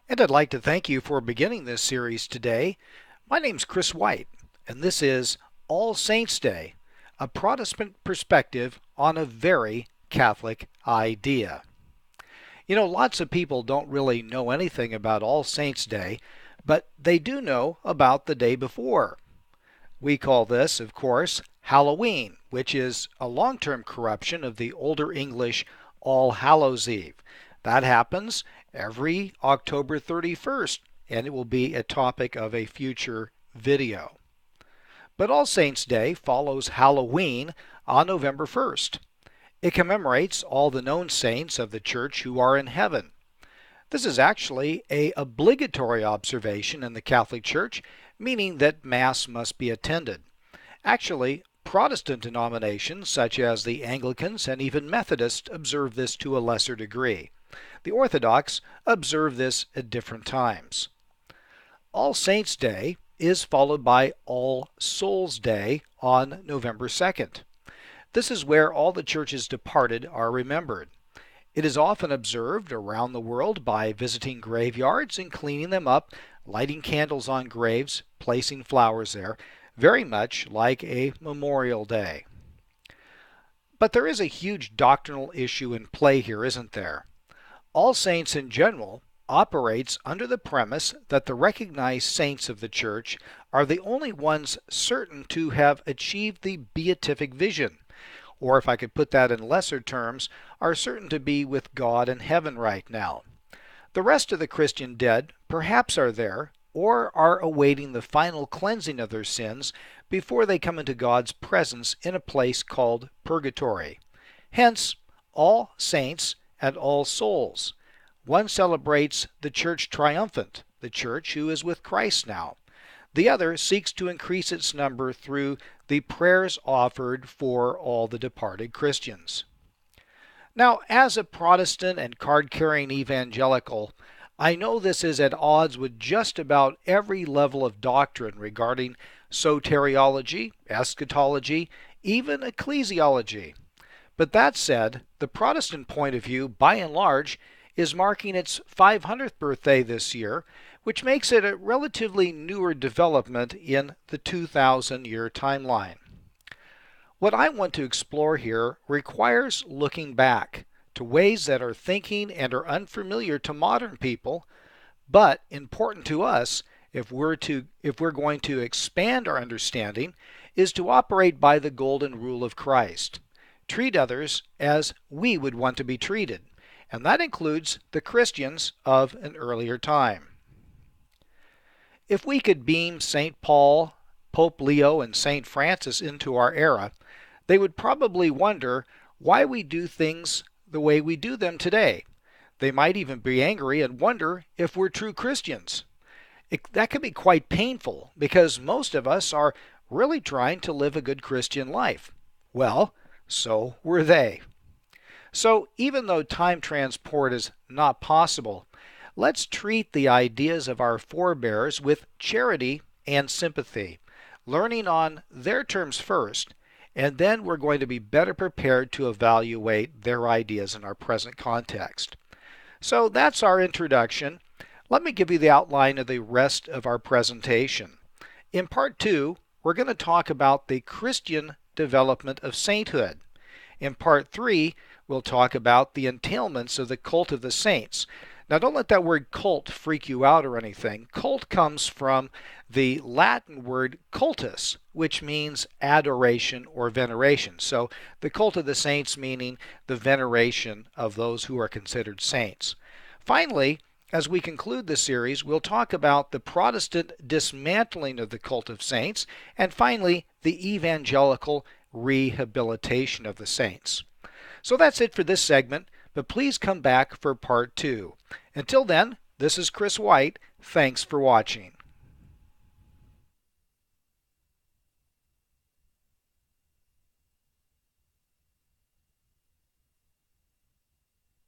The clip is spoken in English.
And I'd like to thank you for beginning this series today. My name's Chris White, and this is All Saints' Day, a Protestant perspective on a very Catholic idea. Lots of people don't really know anything about All Saints' Day, but they do know about the day before. We call this, of course, Halloween, which is a long-term corruption of the Older English All Hallows' Eve. That happens every October 31st, and it will be a topic of a future video. But All Saints' Day follows Halloween on November 1st. It commemorates all the known saints of the Church who are in heaven. This is actually an obligatory observation in the Catholic Church, meaning that Mass must be attended. Actually, Protestant denominations such as the Anglicans and even Methodists observe this to a lesser degree. The Orthodox observe this at different times. All Saints' Day is followed by All Souls' Day on November 2nd. This is where all the Church's departed are remembered. It is often observed around the world by visiting graveyards and cleaning them up, lighting candles on graves, placing flowers there, very much like a Memorial Day. But there is a huge doctrinal issue in play here, isn't there? All Saints in general operates under the premise that the recognized saints of the Church are the only ones certain to have achieved the beatific vision, or if I could put that in lesser terms, are certain to be with God in heaven right now. The rest of the Christian dead perhaps are there, or are awaiting the final cleansing of their sins before they come into God's presence in a place called purgatory. Hence, all saints and all souls. One celebrates the Church triumphant, the Church who is with Christ now. The other seeks to increase its number through the prayers offered for all the departed Christians. Now, as a Protestant and card-carrying evangelical, I know this is at odds with just about every level of doctrine regarding soteriology, eschatology, even ecclesiology. But that said, the Protestant point of view, by and large, is marking its 500th birthday this year, which makes it a relatively newer development in the 2,000-year timeline. What I want to explore here requires looking back to ways that are thinking and are unfamiliar to modern people, but important to us if we're going to expand our understanding, is to operate by the golden rule of Christ. Treat others as we would want to be treated, and that includes the Christians of an earlier time. If we could beam St. Paul, Pope Leo, and St. Francis into our era, they would probably wonder why we do things the way we do them today. They might even be angry and wonder if we're true Christians. That can be quite painful because most of us are really trying to live a good Christian life. Well, so were they. So even though time transport is not possible, let's treat the ideas of our forebears with charity and sympathy, learning on their terms first, and then we're going to be better prepared to evaluate their ideas in our present context. So that's our introduction. Let me give you the outline of the rest of our presentation. In part 2, we're going to talk about the Christian development of sainthood. In part 3, we'll talk about the entailments of the cult of the saints. Now, don't let that word cult freak you out or anything. Cult comes from the Latin word cultus, which means adoration or veneration. So the cult of the saints meaning the veneration of those who are considered saints. Finally, as we conclude the series, we'll talk about the Protestant dismantling of the cult of saints, and finally, the evangelical rehabilitation of the saints. So that's it for this segment, but please come back for part 2. Until then, this is Chris White. Thanks for watching.